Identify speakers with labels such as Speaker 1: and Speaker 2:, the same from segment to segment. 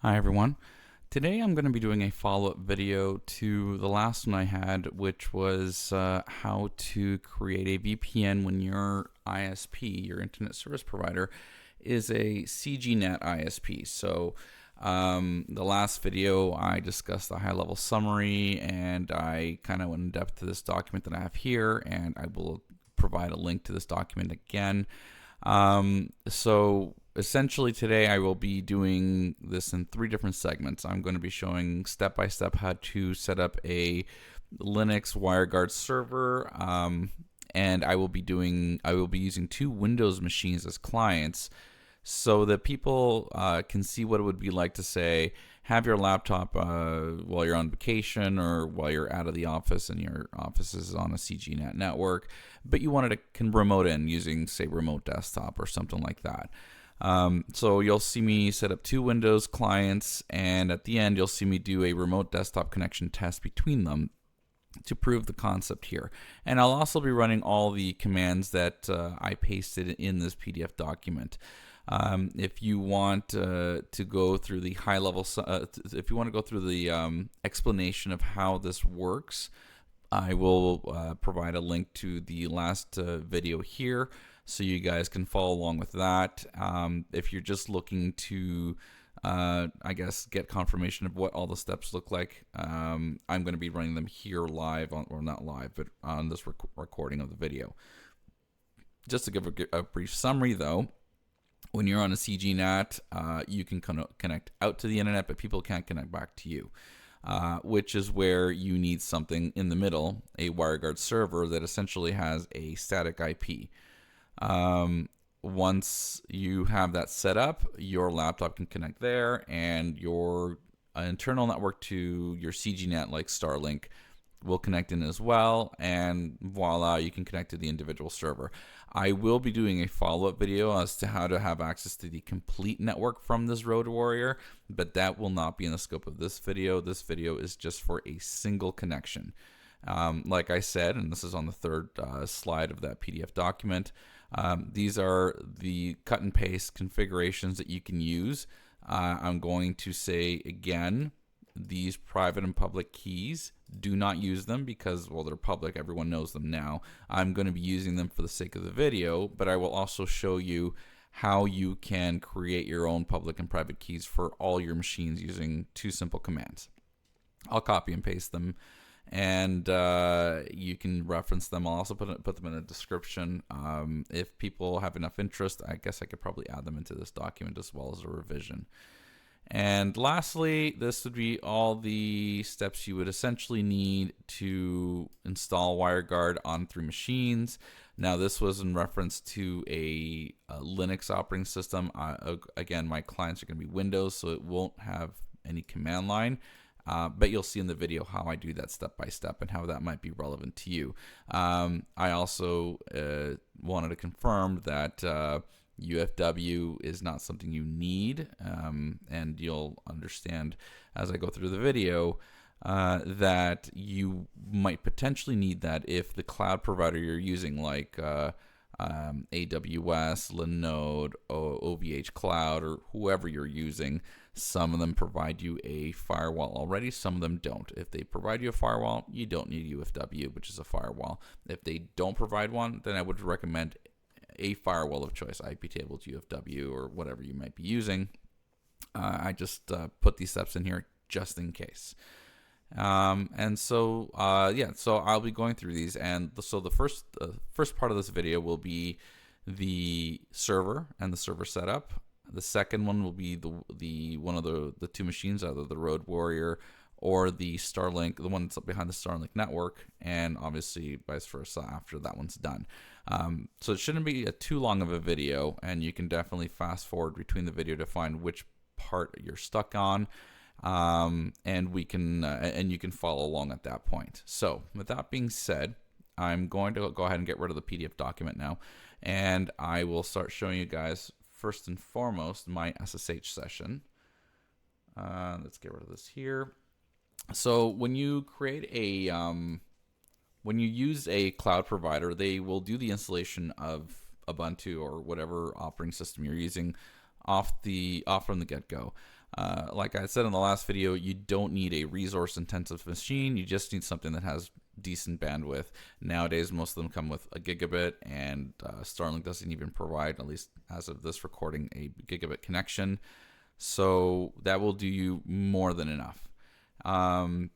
Speaker 1: Hi everyone. Today I'm going to be doing a follow-up video to the last one I had, which was how to create a VPN when your ISP, your internet service provider, is a CGNAT ISP. So the last video I discussed the high-level summary, and I kind of went in depth to this document that I have here, and I will provide a link to this document again. So essentially today I will be doing this in 3 different segments. I'm going to be showing step-by-step how to set up a Linux Wireguard server, and I will be using 2 Windows machines as clients so that people can see what it would be like to, say, have your laptop while you're on vacation or while you're out of the office and your office is on a CGNAT network, but you wanted to remote in using, say, remote desktop or something like that. So you'll see me set up 2 Windows clients, and at the end you'll see me do a remote desktop connection test between them to prove the concept here. And I'll also be running all the commands that I pasted in this PDF document. If you want to go through the high level, if you want to go through the explanation of how this works, I will provide a link to the last video here so you guys can follow along with that. If you're just looking to, I guess, get confirmation of what all the steps look like, I'm going to be running them here live, or not live, but on this recording of the video. Just to give a brief summary though, when you're on a CGNAT, you can connect out to the internet, but people can't connect back to you, which is where you need something in the middle, a WireGuard server that essentially has a static IP. Once you have that set up, your laptop can connect there, and your internal network to your CGNAT, like Starlink, will connect in as well, and voila, you can connect to the individual server. I will be doing a follow-up video as to how to have access to the complete network from this Road Warrior, but that will not be in the scope of this video. This video is just for a single connection. Like I said, and this is on the 3rd slide of that PDF document, these are the cut and paste configurations that you can use. I'm going to say again, these private and public keys, do not use them because, well, they're public, everyone knows them now. I'm going to be using them for the sake of the video, but I will also show you how you can create your own public and private keys for all your machines using 2 simple commands. I'll copy and paste them, and you can reference them. I'll also put them in a description. If people have enough interest, I guess I could probably add them into this document as well as a revision. And lastly, this would be all the steps you would essentially need to install WireGuard on 3 machines. Now, this was in reference to a Linux operating system. Again, my clients are going to be Windows, so it won't have any command line. But you'll see in the video how I do that step by step and how that might be relevant to you. I also wanted to confirm that UFW is not something you need, and you'll understand as I go through the video that you might potentially need that if the cloud provider you're using, like AWS, Linode, OVH Cloud, or whoever you're using, some of them provide you a firewall already, some of them don't. If they provide you a firewall, you don't need UFW, which is a firewall. If they don't provide one, then I would recommend a firewall of choice, IP tables, UFW, or whatever you might be using. I just put these steps in here just in case. And so, yeah, so I'll be going through these, and so the first part of this video will be the server and the server setup. The second one will be the one of the 2 machines, either the Road Warrior or the Starlink, the one that's up behind the Starlink network, and obviously vice versa after that one's done. So it shouldn't be too long of a video, and you can definitely fast forward between the video to find which part you're stuck on, and we can and you can follow along at that point. So with that being said, I'm going to go ahead and get rid of the PDF document now, and I will start showing you guys first and foremost my SSH session. Let's get rid of this here. So when you create a when you use a cloud provider, they will do the installation of Ubuntu or whatever operating system you're using off from the get-go. Like I said in the last video, you don't need a resource-intensive machine. You just need something that has decent bandwidth. Nowadays, most of them come with a gigabit, and Starlink doesn't even provide, at least as of this recording, a gigabit connection. So that will do you more than enough. And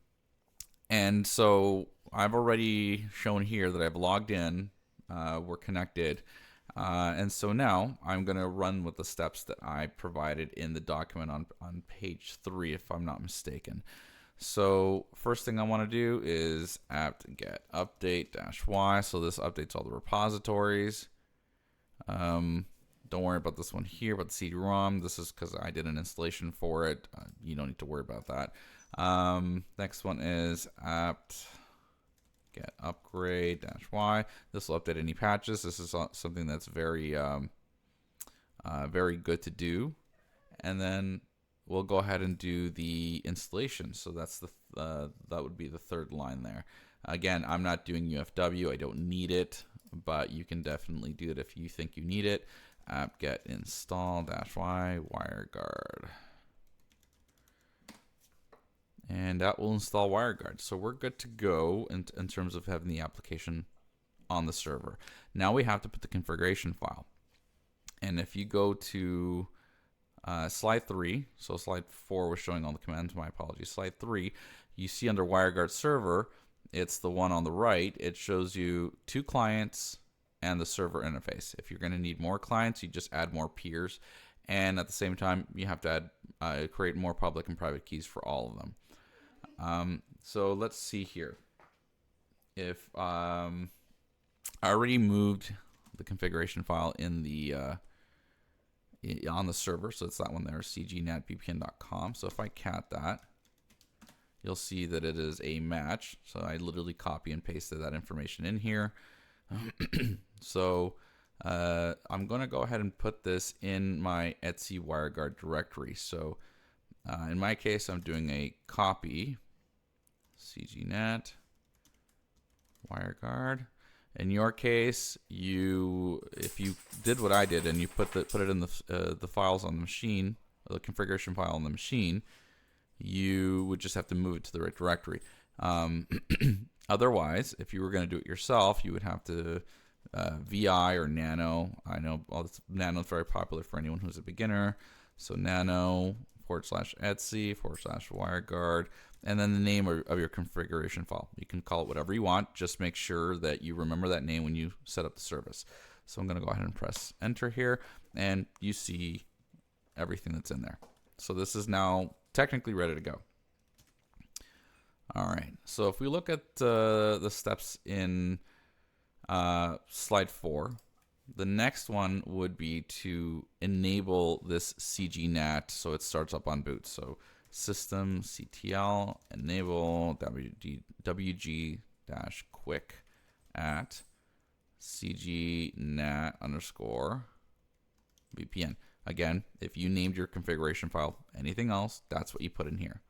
Speaker 1: so I've already shown here that I've logged in. We're connected. And so now I'm going to run with the steps that I provided in the document on page 3, if I'm not mistaken. So first thing I want to do is apt-get update-y. So this updates all the repositories. Don't worry about this one here, about the CD-ROM. This is because I did an installation for it. You don't need to worry about that. Next one is apt-get upgrade-y. This will update any patches. This is something that's very, very good to do. And then we'll go ahead and do the installation. So that's that would be the third line there. Again, I'm not doing UFW. I don't need it, but you can definitely do it if you think you need it. Apt-get install-y Wireguard. And that will install Wireguard. So we're good to go in terms of having the application on the server. Now we have to put the configuration file. And if you go to slide 3, so slide 4 was showing all the commands, my apologies. Slide 3, you see under Wireguard server, it's the one on the right. It shows you 2 clients and the server interface. If you're going to need more clients, you just add more peers. And at the same time, you have to add, create more public and private keys for all of them. So let's see here. If I already moved the configuration file in the on the server, so it's that one there, CGNAT So if I cat that, you'll see that it is a match. So I literally copy and pasted that information in here. So I'm going to go ahead and put this in my etc Wireguard directory. So in my case, I'm doing a copy CGNAT Wireguard. In your case, if you did what I did and you put it in the files on the machine, the configuration file on the machine, you would just have to move it to the right directory. Otherwise, if you were going to do it yourself, you would have to VI or nano. I know nano is very popular for anyone who's a beginner. So nano /etc/Wireguard, and then the name of your configuration file. You can call it whatever you want. Just make sure that you remember that name when you set up the service. So I'm going to go ahead and press enter here, and you see everything that's in there. So this is now technically ready to go. All right. So if we look at the steps in slide 4, the next one would be to enable this CGNAT so it starts up on boot. So systemctl enable wg-quick at CGNAT_VPN. Again, if you named your configuration file anything else, that's what you put in here.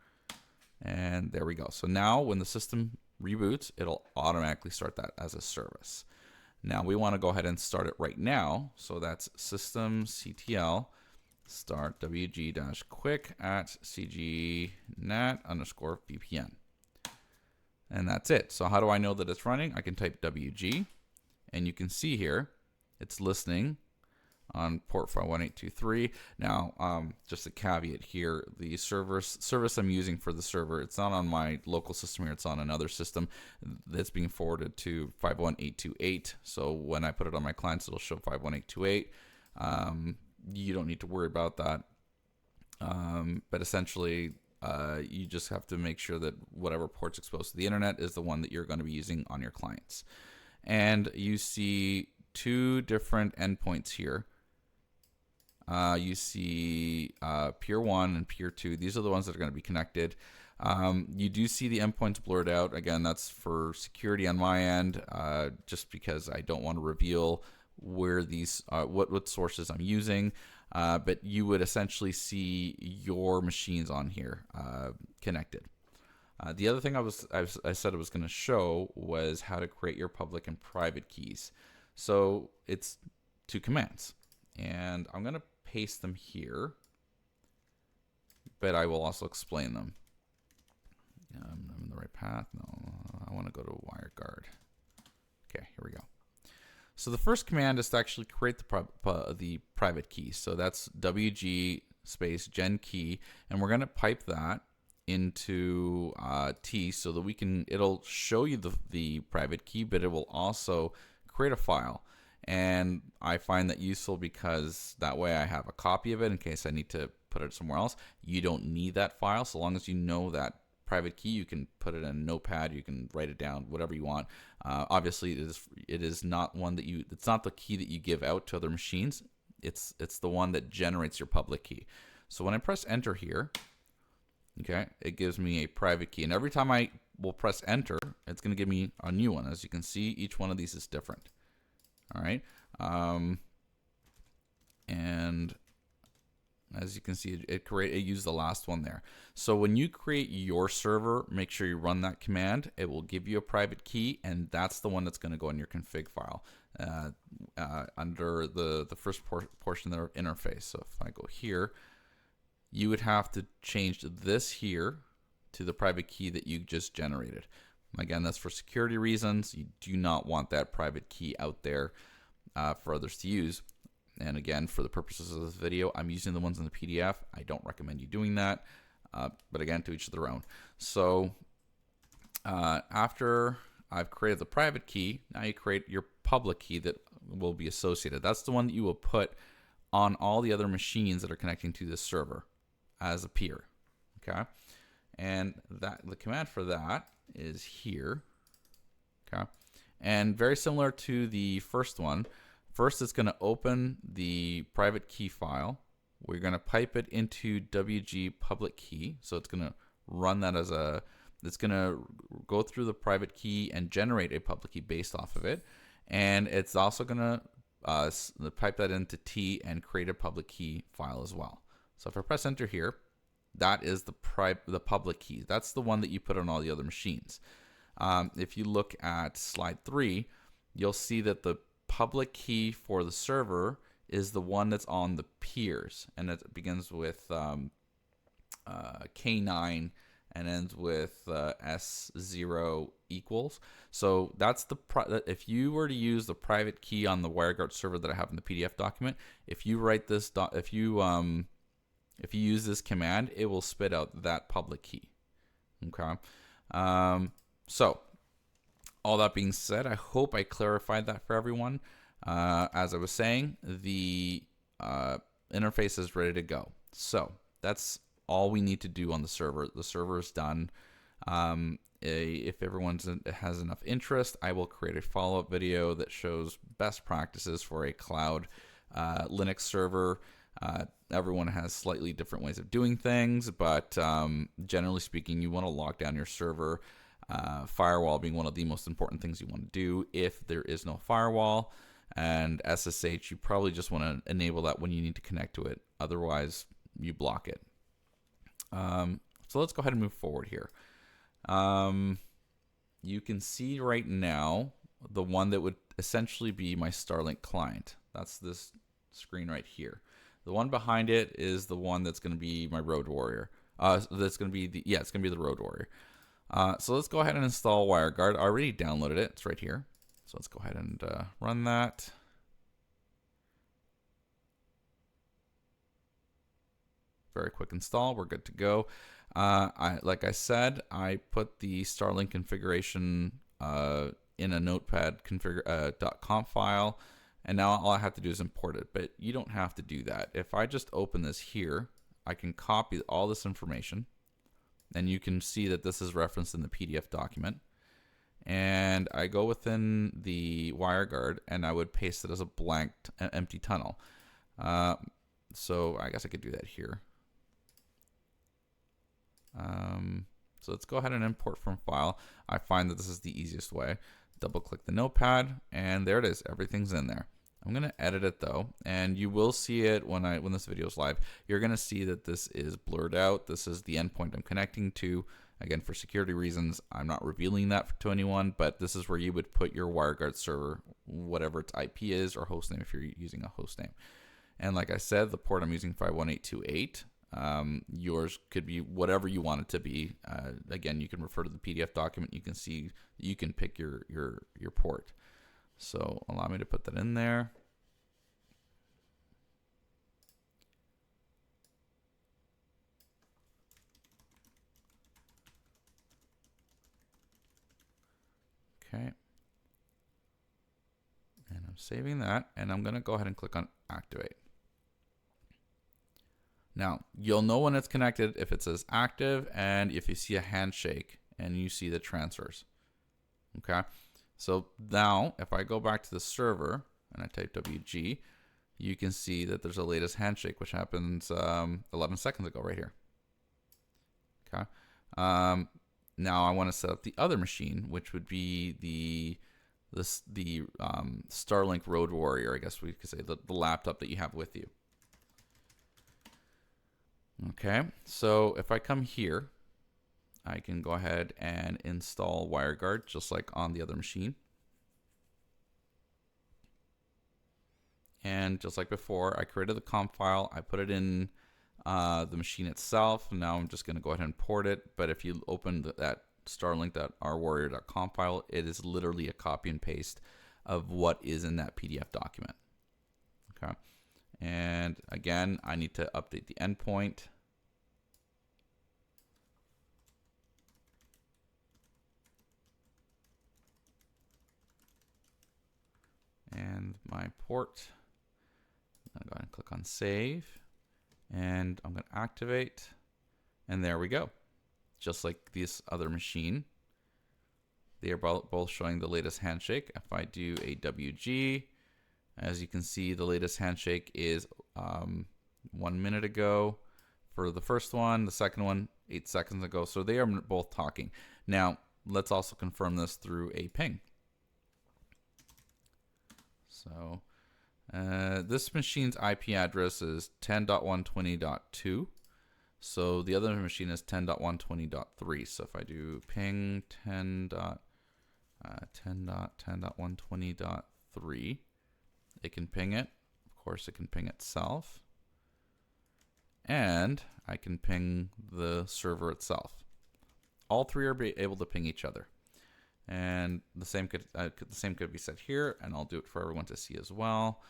Speaker 1: And there we go. So now when the system reboots, it'll automatically start that as a service. Now we want to go ahead and start it right now. So that's systemctl start wg-quick at CGNAT_VPN. And that's it. So how do I know that it's running? I can type wg, and you can see here it's listening on port 51823. Now, just a caveat here, the service I'm using for the server, it's not on my local system here, it's on another system that's being forwarded to 51828. So when I put it on my clients, it'll show 51828. You don't need to worry about that. But essentially, you just have to make sure that whatever port's exposed to the internet is the one that you're going to be using on your clients. And you see 2 different endpoints here. You see peer 1 and peer 2. These are the ones that are going to be connected. You do see the endpoints blurred out. Again, that's for security on my end, just because I don't want to reveal where these what sources I'm using. But you would essentially see your machines on here connected. The other thing I said I was going to show was how to create your public and private keys. So it's 2 commands, and I'm going to paste them here, but I will also explain them. I'm in the right path. No, I want to go to Wireguard. Okay, here we go. So the first command is to actually create the private key. So that's WG space genkey, and we're going to pipe that into T so that it'll show you the private key, but it will also create a file. And I find that useful because that way I have a copy of it in case I need to put it somewhere else. You don't need that file. So long as you know that private key, you can put it in a notepad, you can write it down, whatever you want. Obviously it is not one that it's not the key that you give out to other machines. It's the one that generates your public key. So when I press enter here, okay, it gives me a private key, and every time I will press enter, it's going to give me a new one. As you can see, each one of these is different. All right, and as you can see, it used the last one there. So when you create your server, make sure you run that command. It will give you a private key, and that's the one that's going to go in your config file under the first portion of the interface. So if I go here, you would have to change this here to the private key that you just generated. Again, that's for security reasons. You do not want that private key out there for others to use. And again, for the purposes of this video, I'm using the ones in the PDF. I don't recommend you doing that. But again, to each their own. So after I've created the private key, now you create your public key that will be associated. That's the one that you will put on all the other machines that are connecting to this server as a peer. Okay. And the command for that is here. Okay. And very similar to the first one, first it's going to open the private key file. We're going to pipe it into WG public key. So it's going to run that as it's going to go through the private key and generate a public key based off of it. And it's also going to pipe that into T and create a public key file as well. So if I press enter here, that is the public key. That's the one that you put on all the other machines. If you look at slide 3, you'll see that the public key for the server is the one that's on the peers, and it begins with K9 and ends with S0 equals. So that's if you were to use the private key on the WireGuard server that I have in the PDF document, if you write this, if you use this command, it will spit out that public key. Okay. So all that being said, I hope I clarified that for everyone. As I was saying, the interface is ready to go. So that's all we need to do on the server. The server is done. If everyone has enough interest, I will create a follow-up video that shows best practices for a cloud Linux server. Everyone has slightly different ways of doing things, but generally speaking, you want to lock down your server. Firewall being one of the most important things you want to do if there is no firewall. And SSH, you probably just want to enable that when you need to connect to it. Otherwise, you block it. So let's go ahead and move forward here. You can see right now the one that would essentially be my Starlink client. That's this screen right here. The one behind it is the one that's going to be my Road Warrior. That's going to be it's going to be the Road Warrior. So let's go ahead and install Wireguard. I already downloaded it. It's right here. So let's go ahead and run that. Very quick install. We're good to go. Like I said, I put the Starlink configuration in a notepad .conf file, and now all I have to do is import it. But you don't have to do that. If I just open this here, I can copy all this information, and you can see that this is referenced in the PDF document. And I go within the WireGuard, and I would paste it as a blank empty tunnel. So I guess I could do that here. So let's go ahead and import from file. I find that this is the easiest way. Double click the notepad, and there it is. Everything's in there. I'm going to edit it though, and you will see it when this video is live. You're going to see that this is blurred out. This is the endpoint I'm connecting to. Again, for security reasons, I'm not revealing that to anyone, but this is where you would put your WireGuard server, whatever its IP is or hostname if you're using a hostname. And like I said, the port I'm using 51828. Yours could be whatever you want it to be. Again, you can refer to the PDF document. You can see, you can pick your port. So allow me to put that in there. Okay. And I'm saving that, and I'm going to go ahead and click on activate. Now, you'll know when it's connected if it says active and if you see a handshake and you see the transfers. Okay. So now if I go back to the server and I type WG, you can see that there's a latest handshake, which happens 11 seconds ago right here. Okay. Now I want to set up the other machine, which would be the Starlink Road Warrior, I guess we could say, the laptop that you have with you. Okay, so if I come here, I can go ahead and install Wireguard just like on the other machine. And just like before, I created the conf file, I put it in the machine itself. Now I'm just going to go ahead and port it. But if you open that starlink.rwarrior.conf file, it is literally a copy and paste of what is in that PDF document. Okay. And again, I need to update the endpoint. And my port. I'm going to go ahead and click on save. And I'm going to activate. And there we go. Just like this other machine. They are both showing the latest handshake. If I do a WG, as you can see, the latest handshake is 1 minute ago for the first one, the second one 8 seconds ago. So they are both talking. Now, let's also confirm this through a ping. So this machine's IP address is 10.120.2. So the other machine is 10.120.3. So if I do ping 10.10.120.3, it can ping it. Of course, it can ping itself. And I can ping the server itself. All three are able to ping each other. And the same could be said here, and I'll do it for everyone to see as well.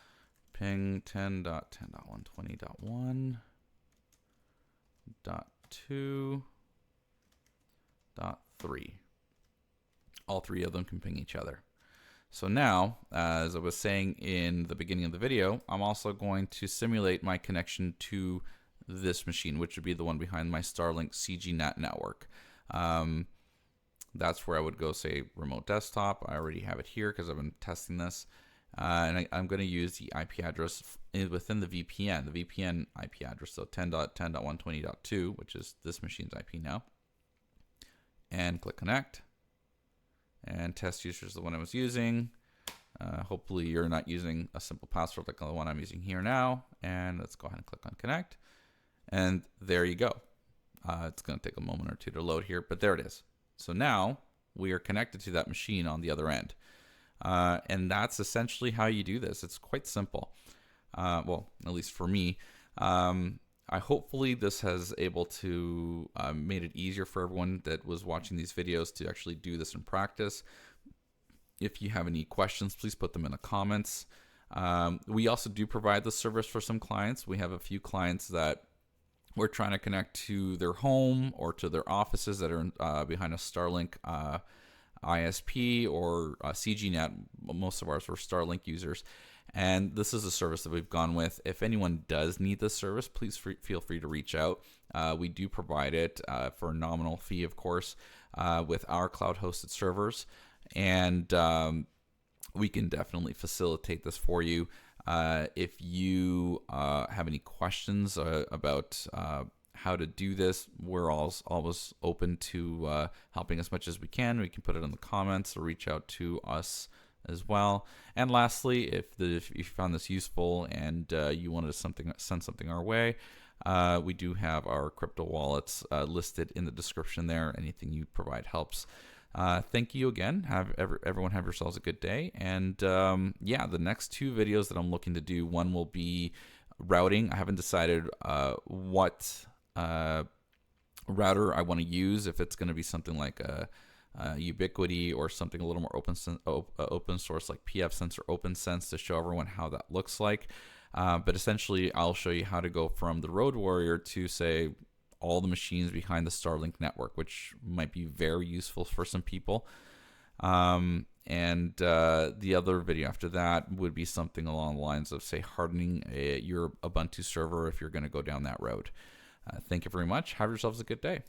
Speaker 1: Ping 10.10.120.1.2.3. All three of them can ping each other. So now, as I was saying in the beginning of the video, I'm also going to simulate my connection to this machine, which would be the one behind my Starlink CGNAT network. That's where I would go, say, remote desktop. I already have it here because I've been testing this. And I'm going to use the IP address within the VPN, the VPN IP address, so 10.10.120.2, which is this machine's IP now. And click connect. And test user is the one I was using. Hopefully you're not using a simple password like the one I'm using here now. And let's go ahead and click on connect. And there you go. It's going to take a moment or two to load here, but there it is. So now we are connected to that machine on the other end. And that's essentially how you do this. It's quite simple. Well, at least for me. Hopefully this has able to made it easier for everyone that was watching these videos to actually do this in practice. If you have any questions, please put them in the comments. We also do provide the service for some clients. We have a few clients that we're trying to connect to their home or to their offices that are behind a Starlink ISP or CGNAT. Most of ours were Starlink users. And this is a service that we've gone with. If anyone does need this service, please feel free to reach out. We do provide it for a nominal fee, of course, with our cloud-hosted servers. And we can definitely facilitate this for you. If you have any questions about how to do this, we're always open to helping as much as we can. We can put it in the comments or reach out to us as well. And lastly, if you found this useful and you wanted to send something our way, we do have our crypto wallets listed in the description there. Anything you provide helps. Thank you again. Everyone have yourselves a good day. And yeah, the next two videos that I'm looking to do, one will be routing. I haven't decided what router I want to use, if it's going to be something like a Ubiquiti or something a little more open source like pfSense or OpenSense, to show everyone how that looks like. But essentially, I'll show you how to go from the Road Warrior to, say, all the machines behind the Starlink network, which might be very useful for some people. And the other video after that would be something along the lines of, say, hardening your Ubuntu server if you're going to go down that road. Thank you very much. Have yourselves a good day.